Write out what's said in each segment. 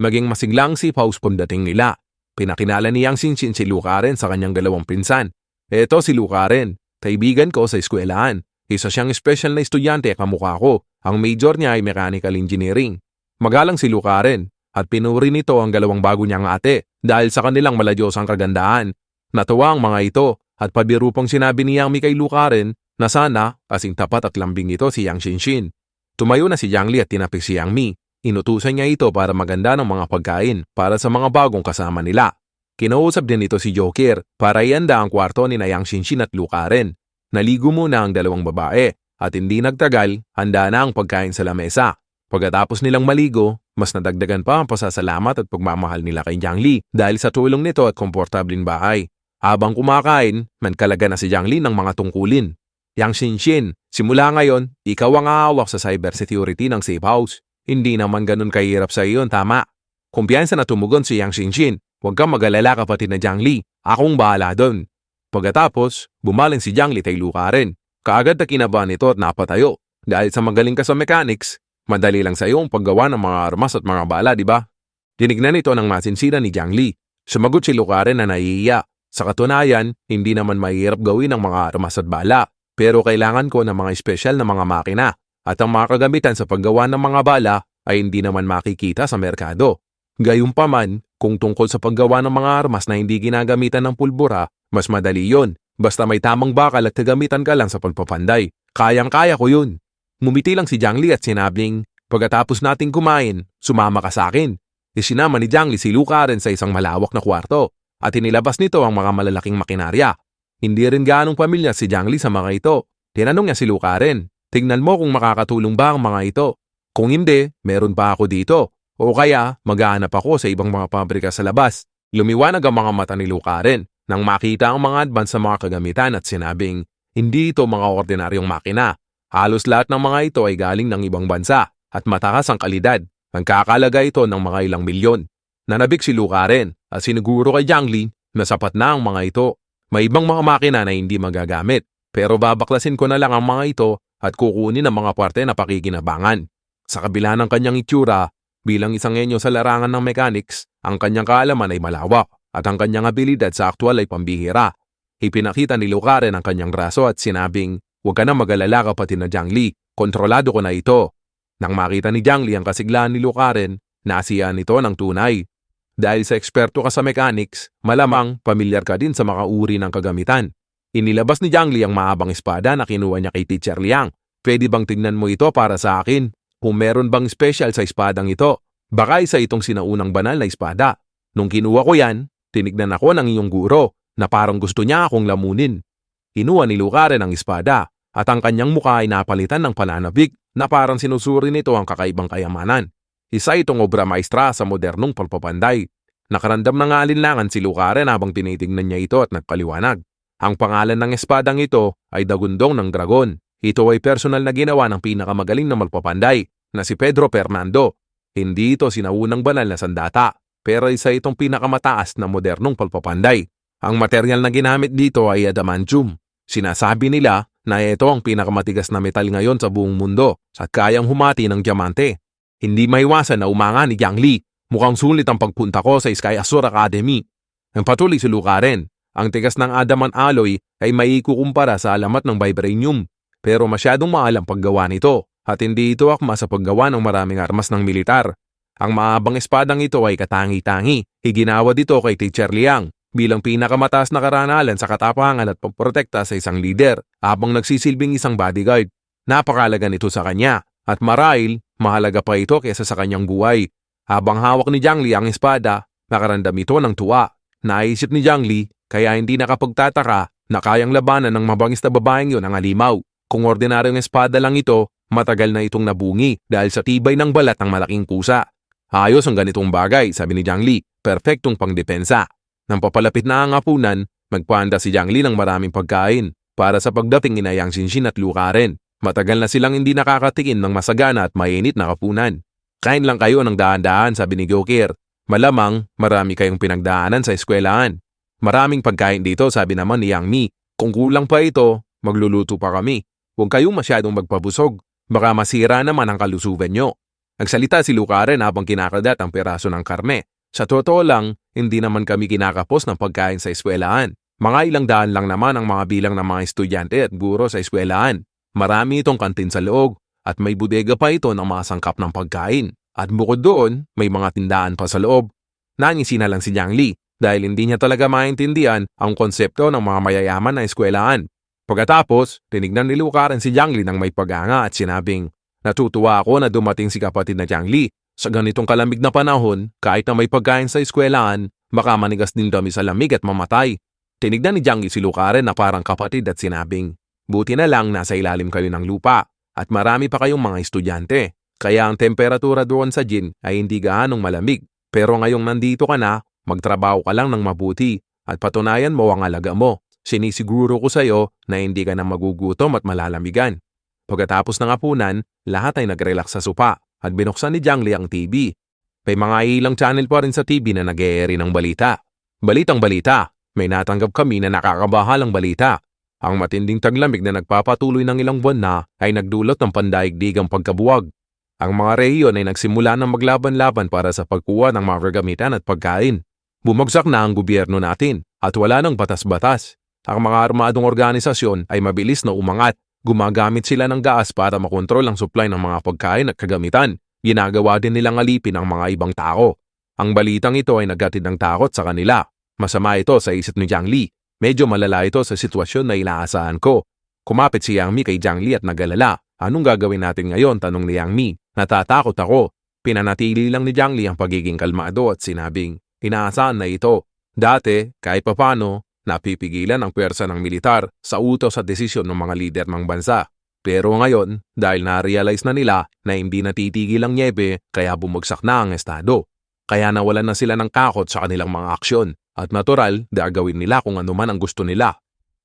Maging masiglang si Paus pagdating nila. Pinakilala ni Yang Shinshin si Lu Karen sa kanyang dalawang pinsan. Eto si Lu Karen, kaibigan ko sa eskwelahan. Isa siyang special na estudyante kamukha ko. Ang major niya ay mechanical engineering. Magalang si Lu Karen at pinuri nito ang dalawang bago niyang ate dahil sa kanilang maladyosang kagandahan. Natuwa ang mga ito at pabiru pang sinabi ni Yang Mi kay Lu Karen na sana kasing tapat at lambing ito si Yang Shinshin. Tumayo na si Yang Li at tinapik si Yang Mi. Inutusan niya ito para maganda ng mga pagkain para sa mga bagong kasama nila. Kinausap din ito si Joker para ianda ang kwarto ni Yang Shinshin at Lu Karen. Naligo muna ang dalawang babae at hindi nagtagal, handa na ang pagkain sa lamesa. Pagkatapos nilang maligo, mas nadagdagan pa ang pasasalamat at pagmamahal nila kay Yang Li dahil sa tulong nito at komportabling bahay. Habang kumakain, mankalaga na si Yang Li ng mga tungkulin. Yang Shinshin, simula ngayon, ikaw ang aawak sa cybersecurity ng safe house. Hindi naman ganun kahirap sa iyon, tama? Kumpiyansa na tumugon si Yang Shinshin. Huwag kang mag-alala kapatid na Yang Li. Akong bahala doon. Pagkatapos, bumaling si Yang Li kay Lu Karen. Kaagad na kinabahan ito at napatayo. Dahil sa magaling ka sa mechanics, madali lang sa iyo ang paggawa ng mga armas at mga bala, di ba? Dinignan ito ng masinsinan ni Yang Li. Sumagot si Lu Karen na nahihiya. Sa katunayan, hindi naman mahirap gawin ang mga armas at bala. Pero kailangan ko ng mga espesyal na mga makina. At ang mga kagamitan sa paggawa ng mga bala ay hindi naman makikita sa merkado. Gayunpaman, kung tungkol sa paggawa ng mga armas na hindi ginagamitan ng pulbura, mas madali yon. Basta may tamang bakal at kagamitan ka lang sa pagpapanday. Kayang-kaya ko yun. Mumiti lang si Yang Li at sinabing, pagkatapos nating kumain, sumama ka sa akin. Isinama ni Yang Li si Lu Karen sa isang malawak na kwarto at inilabas nito ang mga malalaking makinarya. Hindi rin gaanong pamilya si Yang Li sa mga ito. Tinanong niya si Lu Karen, tignan mo kung makakatulong ba ang mga ito. Kung hindi, meron pa ako dito. O kaya, maghahanap ako sa ibang mga pabrika sa labas. Lumiwanag ang mga mata ni Lu Karen nang makita ang mga advance sa mga kagamitan at sinabing, hindi ito mga ordinaryong makina. Halos lahat ng mga ito ay galing ng ibang bansa at matakas ang kalidad. Nagkakalaga ito ng mga ilang milyon. Nanabik si Lu Karen at siniguro kay Yang Li na sapat na ang mga ito. May ibang mga makina na hindi magagamit, pero babaklasin ko na lang ang mga ito at kukunin ang mga parte na pakikinabangan. Sa kabila ng kanyang itsura, bilang isang henyo sa larangan ng mechanics, ang kanyang kaalaman ay malawak at ang kanyang abilidad sa aktwal ay pambihira. Ipinakita ni Lu Karen ang kanyang braso at sinabing, huwag ka na mag-alala kapatid na Yang Li, kontrolado ko na ito. Nang makita ni Yang Li ang kasiglahan ni Lu Karen, nasiyahan ito ng tunay. Dahil sa eksperto ka sa mechanics, malamang pamilyar ka din sa mga uri ng kagamitan. Inilabas ni Yang Li ang mahabang espada na kinuha niya kay Teacher Liang. Pwede bang tignan mo ito para sa akin? Kung meron bang special sa espadang ito, baka isa itong sinaunang banal na espada. Nung kinuha ko yan, tinignan ako ng iyong guro na parang gusto niya akong lamunin. Kinuha ni Lu Karen ang espada at ang kanyang mukha ay napalitan ng pananabik na parang sinusuri nito ang kakaibang kayamanan. Isa itong obra maestra sa modernong pagpapanday. Nakaramdam ng alinlangan si Lu Karen habang tinitignan niya ito at nagpaliwanag. Ang pangalan ng espadang ito ay Dagundong ng Dragon. Ito ay personal na ginawa ng pinakamagaling na magpapanday na si Pedro Fernando. Hindi ito sinaunang banal na sandata, pero isa itong pinakamataas na modernong pagpapanday. Ang material na ginamit dito ay adamantium. Sinasabi nila na ito ang pinakamatigas na metal ngayon sa buong mundo at kayang humati ng diamante. Hindi maiwasan na umanga ni Yang Li. Mukhang sulit ang pagpunta ko sa Sky Azure Academy. Ang patuloy si Lu Karen, ang tigas ng adamant alloy ay maikukumpara sa alamat ng vibranium. Pero masyadong mahal ang paggawa nito at hindi ito akma sa paggawa ng maraming armas ng militar. Ang mahabang espadang ito ay katangi-tangi. Iginawa dito kay Teacher Liang bilang pinakamataas na karanalan sa katapangan at pagprotekta sa isang leader habang nagsisilbing isang bodyguard. Napakalaga nito sa kanya at marahil mahalaga pa ito kaysa sa kanyang buhay. Habang hawak ni Yang Li ang espada, nakaramdam ito ng tuwa. Naisip ni Yang Li kaya hindi nakapagtataka na kayang labanan ng mabangis na babaeng yun ang halimaw. Kung ordinaryong espada lang ito, matagal na itong nabungi dahil sa tibay ng balat ng malaking pusa. Ayos ang ganitong bagay, sabi ni Yang Li, perpektong pangdepensa. Nang papalapit na ang hapunan, magpahanda si Yang Li ng maraming pagkain para sa pagdating ni Yang Shinshin at Lu Karen. Matagal na silang hindi nakakatikim ng masagana at mainit na hapunan. Kain lang kayo ng dahan-dahan, sabi ni Joker. Malamang marami kayong pinagdaanan sa eskwelahan. Maraming pagkain dito, sabi naman ni Yang Mi. Kung kulang pa ito, magluluto pa kami. Huwag kayong masyadong magpabusog. Baka masira naman ang kalusugan nyo. Nagsalita si Lucaren habang kinakagat ang peraso ng karne. Sa totoo lang, hindi naman kami kinakapos ng pagkain sa eskwelahan. Mga ilang daan lang naman ang mga bilang ng mga estudyante at guro sa eskwelahan. Marami itong kantin sa loob at may bodega pa ito ng mga sangkap ng pagkain. At bukod doon, may mga tindahan pa sa loob. Nangisi na lang si Jiang Li dahil hindi niya talaga maintindihan ang konsepto ng mga mayayaman na eskwelahan. Pagkatapos, tinignan ni Lucaren si Jiang Li ng may pag-anga at sinabing, "Natutuwa ako na dumating si kapatid na Jiang Li. Sa ganitong kalamig na panahon, kahit na may pagkain sa eskwelahan, baka manigas din kami sa lamig at mamatay." Tinignan ni Jiang Li si Lucaren na parang kapatid at sinabing, "Buti na lang nasa ilalim kayo ng lupa at marami pa kayong mga estudyante. Kaya ang temperatura doon sa gym ay hindi gaanong malamig. Pero ngayong nandito ka na, magtrabaho ka lang ng mabuti at patunayan mo ang alaga mo. Sinisiguro ko sa iyo na hindi ka na magugutom at malalamigan." Pagkatapos ng hapunan, lahat ay nag-relax sa sopa at binuksan ni Jiang Li ang TV. May mga ilang channel pa rin sa TV na nag-e-airy ng balita. Balitang balita, may natanggap kami na nakakabahalang balita. Ang matinding taglamig na nagpapatuloy ng ilang buwan na ay nagdulot ng pandaigdigang pagkabuwag. Ang mga rehiyon ay nagsimula ng maglaban-laban para sa pagkuha ng mga kagamitan at pagkain. Bumagsak na ang gobyerno natin at wala ng batas-batas. Ang mga armadong organisasyon ay mabilis na umangat. Gumagamit sila ng gas para makontrol ang supply ng mga pagkain at kagamitan. Ginagawa din nilang alipin ang mga ibang tao. Ang balitang ito ay naghatid ng takot sa kanila. Masama ito sa isip ni Jiang Li. Medyo malala ito sa sitwasyon na inaasahan ko. Kumapit si Yang Mi kay Jiang Li at nagalala. "Anong gagawin natin ngayon?" tanong ni Yang Mi. "Natatakot ako." Pinanatili lang ni Jiang Li ang pagiging kalmado at sinabing, "Inaasahan na ito. Dati, kahit papano, napipigilan ang pwersa ng militar sa utos at desisyon ng mga lider ng bansa. Pero ngayon, dahil na-realize na nila na hindi natitigil ang nyebe, kaya bumagsak na ang estado. Kaya nawalan na sila ng takot sa kanilang mga aksyon at natural, gagawin nila kung ano man ang gusto nila."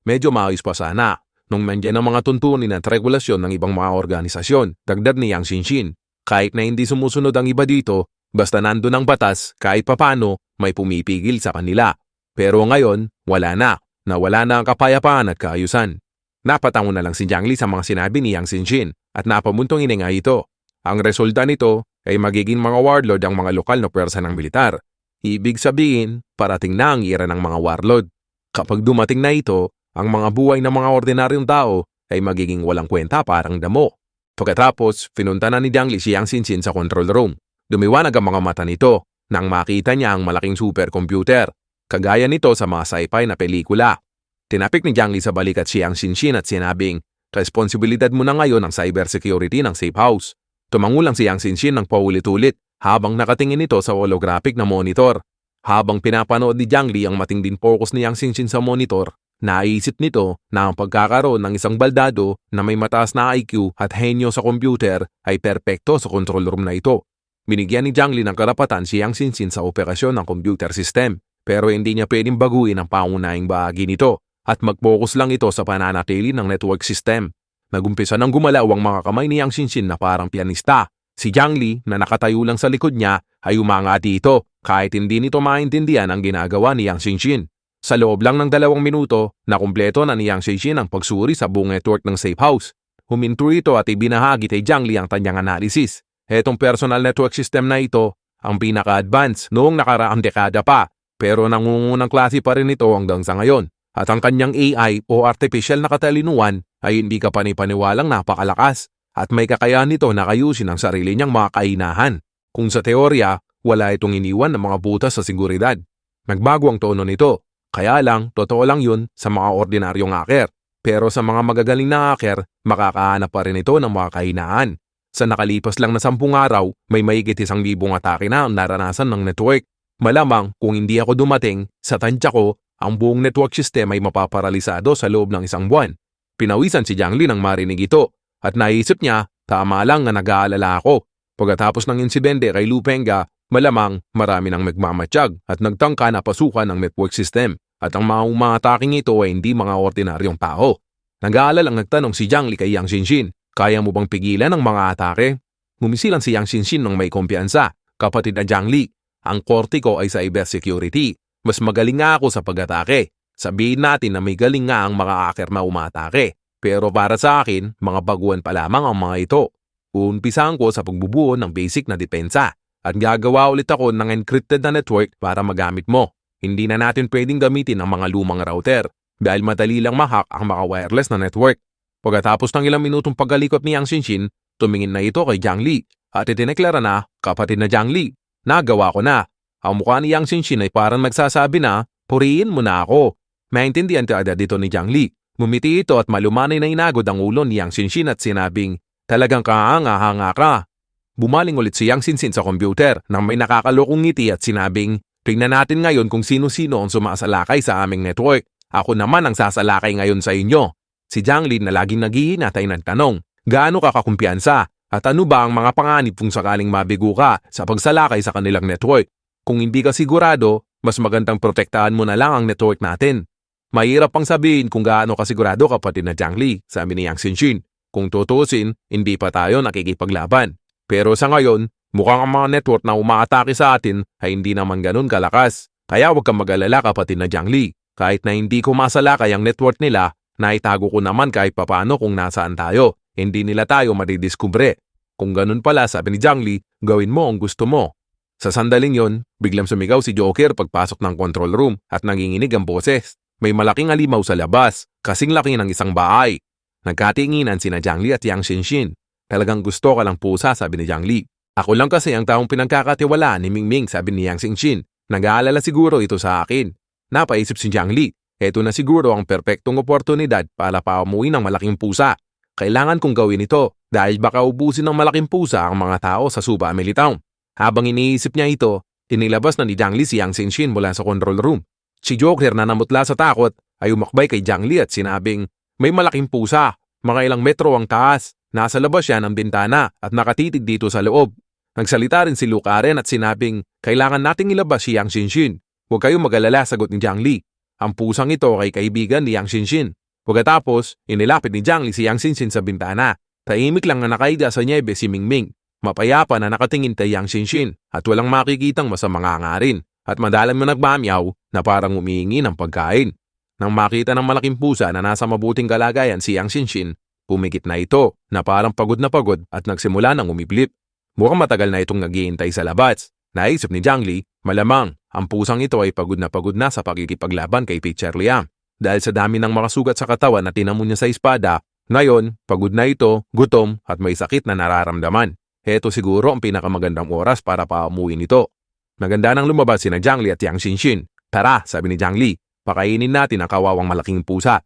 Medyo maayos pa sana nung nandiyan ang mga tuntunin at regulasyon ng ibang mga organisasyon, dagdag ni Yang Xinxin. Kahit na hindi sumusunod ang iba dito, basta nandun ang batas, kahit papano, may pumipigil sa kanila. Pero ngayon, wala na. Nawala na ang kapayapaan at kaayusan. Napatango na lang si Jiang Li sa mga sinabi ni Yang Xinxin at napamuntong ininga ito. Ang resulta nito ay magiging mga warlord ang mga lokal na pwersa ng militar. Ibig sabihin, parating na ang ira ng mga warlord. Kapag dumating na ito, ang mga buhay ng mga ordinaryong tao ay magiging walang kwenta parang damo. Pagkatapos, pinunta na ni Jiang Li si Yang Xinxin sa control room. Dumiwanag ang mga mata nito nang makita niya ang malaking supercomputer. Kagaya nito sa mga sci-fi na pelikula. Tinapik ni Jiang Li sa balikat si Yang Xinxin at sinabing, "Responsibilidad mo na ngayon ang cybersecurity ng safe house." Tumangulang si Yang Xinxin ng paulit-ulit habang nakatingin ito sa holographic na monitor. Habang pinapanood ni Jiang Li ang matinding focus ni Yang Xinxin sa monitor, naisip nito na ang pagkakaroon ng isang baldado na may mataas na IQ at henyo sa computer ay perpekto sa control room na ito. Binigyan ni Jiang Li ng karapatan si Yang Xinxin sa operasyon ng computer system. Pero hindi niya pwedeng baguhin ang pangunahing bahagi nito at mag-focus lang ito sa pananatili ng network system. Nagumpisa ng gumalaw ang mga kamay ni Yang Xinxin na parang pianista. Si Jiang Li na nakatayo lang sa likod niya ay umangati ito kahit hindi nito maintindihan ang ginagawa ni Yang Xinxin. Sa loob lang ng 2 minuto, nakumpleto na ni Yang Xinxin ang pagsuri sa buong network ng safe house. Huminto ito at ibinahagi kay Jiang Li ang kanyang analysis. Etong personal network system na ito ang pinaka-advance noong nakaraang dekada pa. Pero nangungunang klase pa rin ito hanggang sa ngayon. At ang kanyang AI o artificial na katalinuhan ay hindi kapani-paniwalang napakalakas at may kakayahan nito na kayusin ang sarili niyang mga kainahan. Kung sa teorya, wala itong iniwan ng mga butas sa seguridad. Nagbago ang tono nito. Kaya lang, totoo lang yun sa mga ordinaryong hacker. Pero sa mga magagaling na hacker, makakahanap pa rin ito ng mga kahinaan. Sa nakalipas lang na 10 araw, may mahigit 1,000 atake na ang naranasan ng network. Malamang kung hindi ako dumating, sa tansya ko, ang buong network system ay mapaparalisado sa loob ng 1 buwan. Pinawisan si Jiang Li nang marinig ito at naisip niya, tama lang na nag-aalala ako. Pagkatapos ng insidente kay Lu Pengga, malamang marami nang magmamatsyag at nagtangka na pasukan ng network system at ang mga umataking ito ay hindi mga ordinaryong tao. Nag-aalalang nagtanong si Jiang Li kay Yang Xinxin, "Kaya mo bang pigilan ang mga atake?" Ngumisilan si Yang Xinxin ng may kumpiyansa, "Kapatid na Jiang Li, ang korte ko ay cybersecurity. Mas magaling nga ako sa pag-atake. Sabihin natin na may galing nga ang mga hacker na umatake. Pero para sa akin, mga baguhan pa lamang ang mga ito." Uumpisahan ko sa pagbubuo ng basic na depensa at gagawa ulit ako ng encrypted na network para magamit mo. Hindi na natin pwedeng gamitin ang mga lumang router dahil madali lang ma-hack ang mga wireless na network. Pagkatapos ng ilang minutong pagkalikot ni Yang Xinshin, tumingin na ito kay Jiang Li at itineklara na, kapatid na Jiang Li, nagawa ko na. Ang mukha ni Yang Xinshin ay parang magsasabi na, purihin mo na ako. Maintindihan ka agad dito ni Jiang Li. Mumiti ito at malumanay na inagod ang ulo ni Yang Xinshin at sinabing, talagang kahanga-hanga ka. Bumaling ulit si Yang Xinshin sa computer nang may nakakalokong ngiti at sinabing, tingnan natin ngayon kung sino-sino ang sumasalakay sa aming network. Ako naman ang sasalakay ngayon sa inyo. Si Jiang Li na laging naghihinatay ng tanong, gaano ka kakumpiyansa at ano ba ang mga panganib kung sakaling mabigo ka sa pagsalakay sa kanilang network? Kung hindi ka sigurado, mas magandang protektahan mo na lang ang network natin. Mahirap pang sabihin kung gaano ka sigurado, kapatid na Jiang Li, sabi ni Yang Xinshin. Kung tutusin, hindi pa tayo nakikipaglaban. Pero sa ngayon, mukhang ang mga network na umaatake sa atin ay hindi naman ganun kalakas. Kaya huwag kang mag-alala, kapatid na Jiang Li. Kahit na hindi ko masalakay ang network nila, naitago ko naman kahit papano kung nasaan tayo. Hindi nila tayo madidiskubre. Kung ganun pala, sabi ni Jiang Li, gawin mo ang gusto mo. Sa sandaling yon, biglang sumigaw si Joker pagpasok ng control room at nanginginig ang boses. May malaking alimaw sa labas, kasing laki ng isang bahay. Nagkatinginan sina Jiang Li at Yang Xinshin. Talagang gusto ka lang pusa, sabi ni Jiang Li. Ako lang kasi ang taong pinagkakatiwalaan ni Mingming, sabi ni Yang Xinshin. Nag-aalala siguro ito sa akin. Napaisip si Jiang Li. Ito na siguro ang perpektong oportunidad para paumuwi ng malaking pusa. Kailangan kong gawin ito dahil baka ubusin ng malaking pusa ang mga tao sa Suba Family Town. Habang iniisip niya ito, inilabas na ni Jiang Li si Yang Xinshin mula sa control room. Si Joker na namutla sa takot ay umakbay kay Jiang Li at sinabing, may malaking pusa, mga ilang metro ang taas. Nasa labas siya ng bintana at nakatitig dito sa loob. Nagsalita rin si Lu Karen at sinabing, kailangan nating ilabas si Yang Xinshin. Huwag kayong mag-alala, sagot ni Jiang Li. Ang pusang ito ay kaibigan ni Yang Xinshin. Pagkatapos, inilapit ni Jiang Li si Yang Xinshin sa bintana. Tahimik lang na nakahiga sa niebe si Mingming. Mapayapa na nakatingin kay Yang Xinshin at walang makikitang masamang angarin. At madalang mo nagmamyaw na parang umihingi ng pagkain. Nang makita ng malaking pusa na nasa mabuting kalagayan si Yang Xinshin, pumikit na ito na parang pagod na pagod at nagsimula ng umiblip. Mukhang matagal na itong naghihintay sa labas. Naisip ni Jiang Li, malamang ang pusang ito ay pagod na sa pakikipaglaban kay Teacher Liam. Dahil sa dami ng mga sugat sa katawan na tinamo niya sa espada, ngayon pagod na ito, gutom at may sakit na nararamdaman. Heto siguro ang pinakamagandang oras para pauwi nito. Maganda nang lumabas sina Jiang Li at Yang Xinshin. Tara, sabi ni Jiang Li, pakainin natin ang kawawang malaking pusa.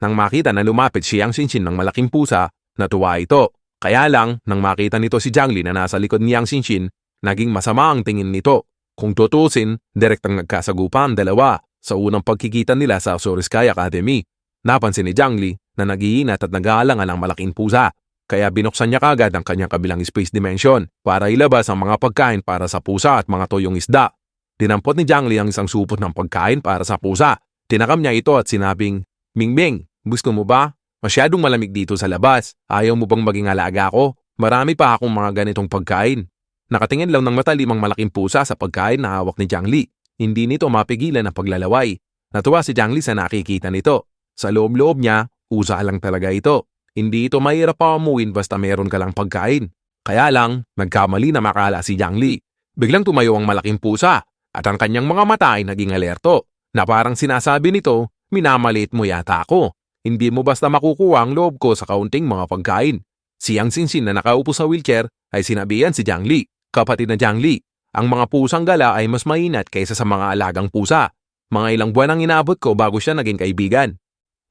Nang makita na lumapit si Yang Xinshin ng malaking pusa, natuwa ito. Kaya lang, nang makita nito si Jiang Li na nasa likod ni Yang Xinshin, naging masama ang tingin nito. Kung tutusin, direktang nagkasagupa ang dalawa sa unang pagkikita nila sa Azure Sky Academy. Napansin ni Jiang Li na nag-iinat at nag-aalangan ang malaking pusa. Kaya binuksan niya kagad ang kanyang kabilang space dimension para ilabas ang mga pagkain para sa pusa at mga toyong isda. Dinampot ni Jiang Li ang isang supot ng pagkain para sa pusa. Tinakam niya ito at sinabing, Mingming, gusto mo ba? Masyadong malamig dito sa labas. Ayaw mo bang maging alaga ko? Marami pa akong mga ganitong pagkain. Nakatingin lang ng matalimang malaking pusa sa pagkain na hawak ni Jiang Li. Hindi nito mapigilan ang paglalaway. Natuwa si Jiang Li sa nakikita nito. Sa loob-loob niya, usa lang talaga ito. Hindi ito mahirap paumuin basta meron ka lang pagkain. Kaya lang, nagkamali na makala si Jiang Li. Biglang tumayo ang malaking pusa at ang kanyang mga mata ay naging alerto na parang sinasabi nito, minamaliit mo yata ako. Hindi mo basta makukuha ang loob ko sa kaunting mga pagkain. Si Yang Xinshin na nakaupo sa wheelchair ay sinabihan si Jiang Li, kapatid na Jiang Li, ang mga pusang gala ay mas mainat kaysa sa mga alagang pusa. Mga ilang buwan ang inabot ko bago siya naging kaibigan.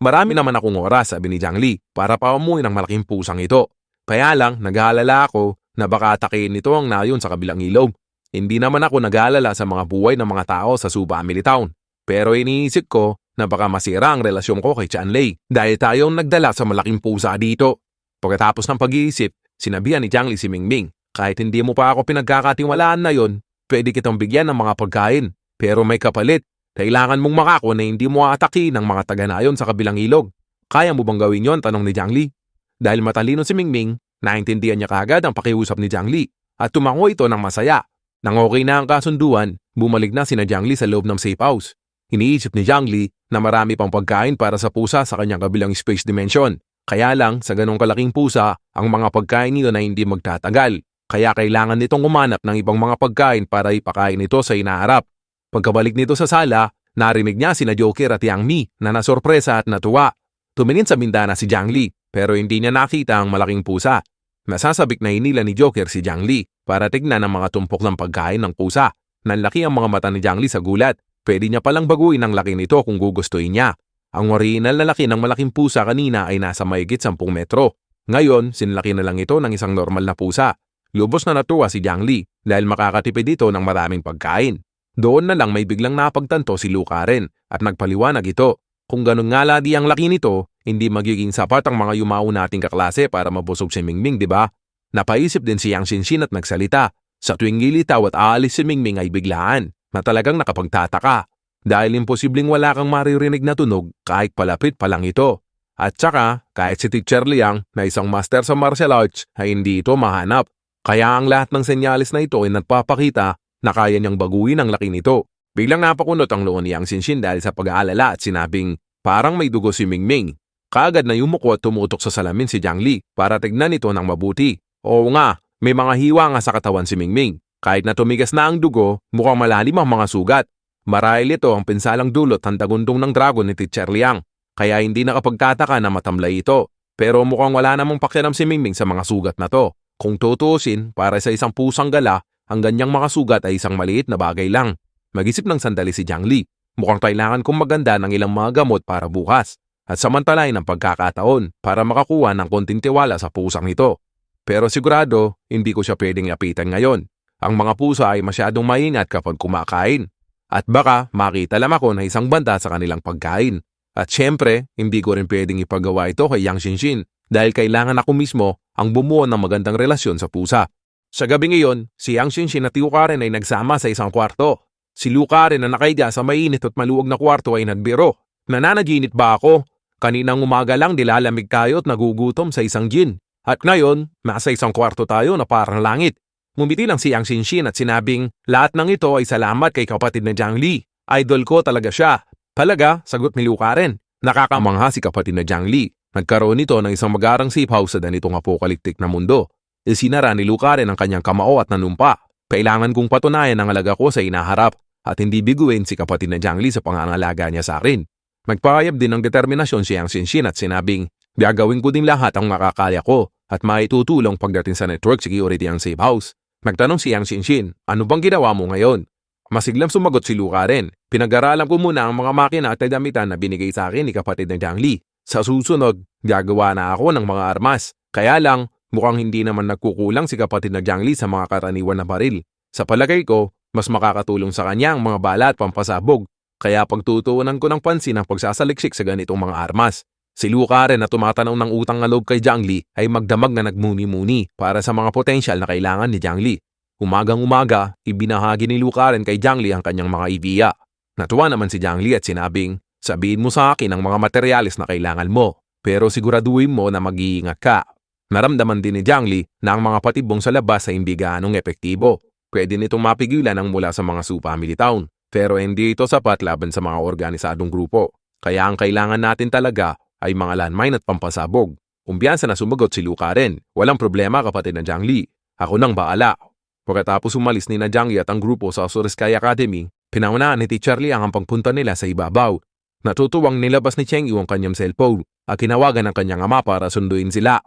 Marami naman akong oras, sabi ni Jiang Li, para paumuin ang malaking pusang ito. Kaya lang, nag-aalala ako na baka atakihin nito ang nayon sa kabilang ilog. Hindi naman ako nag-aalala sa mga buhay ng mga tao sa Suba Family Town. Pero iniisip ko na baka masira ang relasyon ko kay Chanlei dahil tayong nagdala sa malaking pusa dito. Pagkatapos ng pag-iisip, sinabihan ni Jiang Li si Mingming, kahit hindi mo pa ako pinagkakatiwalaan na yon, pwede kitang bigyan ng mga pagkain. Pero may kapalit, kailangan mong makako na hindi mo aataki ng mga taga-nayon sa kabilang ilog. Kaya mo bang gawin yon? Tanong ni Jiang Li. Dahil matalino si Mingming, naintindihan niya kagad ang pakiusap ni Jiang Li at tumango ito ng masaya. Nang okay na ang kasunduan, bumalik na sina Jiang Li sa loob ng safe house. Iniisip ni Jiang Li na marami pang pagkain para sa pusa sa kanyang kabilang space dimension. Kaya lang, sa ganong kalaking pusa, ang mga pagkain nito na hindi magtatagal. Kaya kailangan nitong umanap ng ibang mga pagkain para ipakain ito sa inaharap. Pagkabalik nito sa sala, narinig niya sina Joker at Yang Mi na nasorpresa at natuwa. Tumingin sa bintana si Jiang Li, pero hindi niya nakita ang malaking pusa. Nasasabik na hinila ni Joker si Jiang Li para tignan ang mga tumpok ng pagkain ng pusa. Nanlaki ang mga mata ni Jiang Li sa gulat. Pwede niya palang baguhin ang laki nito kung gugustuhin niya. Ang orihinal na laki ng malaking pusa kanina ay nasa mahigit 10 metro. Ngayon, sinlaki na lang ito ng isang normal na pusa. Lubos na natuwa si Jiang Li dahil makakatipid dito ng maraming pagkain. Doon na lang may biglang napagtanto si Lu Karen at nagpaliwanag ito. Kung ganun nga ladi ang laki nito, hindi magiging sapat ang mga yumao nating kaklase para mabusog si Mingming, di ba? Napaisip din si Yang Xinshin at nagsalita. Sa tuwing lilitaw at aalis si Mingming ay biglaan na talagang nakapagtataka. Dahil imposibleng wala kang maririnig na tunog kahit palapit pa lang ito. At saka, kahit si Teacher Liang na isang master sa martial arts ay hindi ito mahanap. Kaya ang lahat ng senyalis na ito ay nagpapakita na kaya niyang baguhin ang laki nito. Biglang napakunot ang loob ni Yang Xinshin dahil sa pag-aalala at sinabing, parang may dugo si Mingming. Kaagad na yumuko at tumutok sa salamin si Jiang Li para tignan ito ng mabuti. Oo nga, may mga hiwa nga sa katawan si Mingming. Kahit na tumigas na ang dugo, mukhang malalim ang mga sugat. Marahil ito ang pinsalang dulot ng tagundong ng dragon ni Teacher Liang. Kaya hindi nakapagtataka na matamlay ito. Pero mukhang wala namang pakialam si Mingming sa mga sugat na to. Kung tutuusin, para sa isang pusang gala, ang ganyang mga sugat ay isang maliit na bagay lang. Mag-isip ng sandali si Jiang Li. Mukhang kailangan kong maganda ng ilang mga gamot para bukas. At samantalain ang pagkakataon para makakuha ng konting tiwala sa pusang ito. Pero sigurado, hindi ko siya pwedeng lapitan ngayon. Ang mga pusa ay masyadong maingat kapag kumakain. At baka makita lang ako na isang banta sa kanilang pagkain. At syempre, hindi ko rin pwedeng ipagawa ito kay Yang Xinshin dahil kailangan ako mismo ang bumuo ng magandang relasyon sa pusa. Sa gabi ngayon, si Yang Xinshin at Lu Karen ay nagsama sa isang kwarto. Si Lu Karen na nakahiga sa mainit at maluwag na kwarto ay nagbiro. Nananaginit ba ako? Kaninang umaga lang dilalamig tayo at nagugutom sa isang gin. At ngayon, nasa isang kwarto tayo na parang langit. Ngumiti lang si Yang Xinshin at sinabing, lahat ng ito ay salamat kay kapatid na Jiang Li. Idol ko talaga siya. Talaga, sagot ni Lu Karen. Nakakamangha si kapatid na Jiang Li. Nagkaroon ito ng isang magarang safe house sa ganitong apokaliptik na mundo. Isinara ni Lu Karen ang kanyang kamao at nanumpa. Kailangan kong patunayan ang alaga ko sa inaharap at hindi biguin si kapatid na Jiang Li sa pangangalaga niya sa akin. Magpahayag din ng determinasyon si Yang Xinshin at sinabing, gagawin ko din lahat ang makakaya ko at maitutulong pagdating sa network security ang safe house. Nagtanong si Yang Xinshin, ano bang ginawa mo ngayon? Masiglang sumagot si Lu Karen. Pinag-aralan ko muna ang mga makina at damitan na binigay sa akin ni kapatid na Jiang Li. Sa susunod, gagawa na ako ng mga armas. Kaya lang, mukhang hindi naman nagkukulang si kapatid na Jiang Li sa mga karaniwan na baril. Sa palagay ko, mas makakatulong sa kanya ang mga bala at pampasabog. Kaya pagtutuunan ko ng pansin ang pagsasaliksik sa ganitong mga armas. Si Lu Karen na tumatanaw ng utang na loob kay Jiang Li ay magdamag na nagmuni-muni para sa mga potensyal na kailangan ni Jiang Li. Umagang-umaga, ibinahagi ni Lu Karen kay Jiang Li ang kanyang mga ideya. Natuwa naman si Jiang Li at sinabing, sabihin mo sa akin ang mga materyales na kailangan mo, pero siguraduhin mo na mag-iingat ka. Naramdaman din ni Jiang Li na ang mga patibong sa labas ay hindi gaanong epektibo. Pwede nitong mapigilan ang mula sa mga Su Family Town, pero hindi ito sapat laban sa mga organisadong grupo. Kaya ang kailangan natin talaga ay mga landmine at pampasabog. Kumpiyansa na sumagot si Lu Karen. Walang problema kapatid na Jiang Li. Ako nang baala. Pagkatapos umalis ni na Jiang Li at ang grupo sa Sky Academy, pinaunahan ni Teacher Liang ang pagpunta nila sa ibabaw. Natutuwang nilabas ni Cheng Yu ang kanyang cellphone at kinawagan ng kanyang ama para sunduin sila.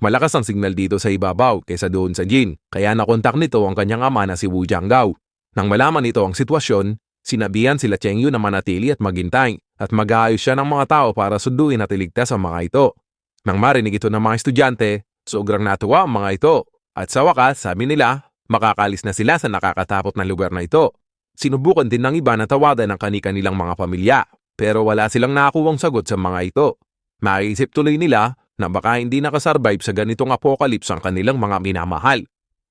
Malakas ang signal dito sa ibabaw kaysa doon sa Jin, kaya nakontak nito ang kanyang ama na si Wu Jianggao. Nang malaman nito ang sitwasyon, sinabihan sila Cheng Yu na manatili at maghintay at mag-aayos siya ng mga tao para sunduin at iligtas ang mga ito. Nang marinig ito ng mga estudyante, sobrang natuwa ang mga ito. At sa wakas, sabi nila, makakalis na sila sa nakakatakot na lugar na ito. Sinubukan din ng iba na tawadan ang kani-kanilang mga pamilya, pero wala silang nakakuwang sagot sa mga ito. Maiisip tuloy nila na baka hindi nakasurvive sa ganitong apocalypse ang kanilang mga minamahal.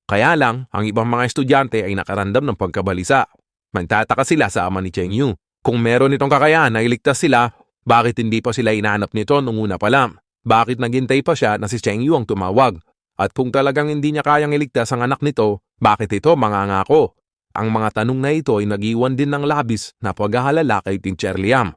Kaya lang, ang ibang mga estudyante ay nakarandam ng pagkabalisa. Magtataka sila sa ama ni Cheng Yu. Kung meron itong kakayahan na iligtas sila, bakit hindi pa sila inaanap nito nung una pa lang? Bakit naghintay pa siya na si Cheng Yu ang tumawag? At kung talagang hindi niya kayang iligtas ang anak nito, bakit ito mangangako? Ang mga tanong na ito ay nag-iwan din ng labis na paghahalala kay Teacher Liang.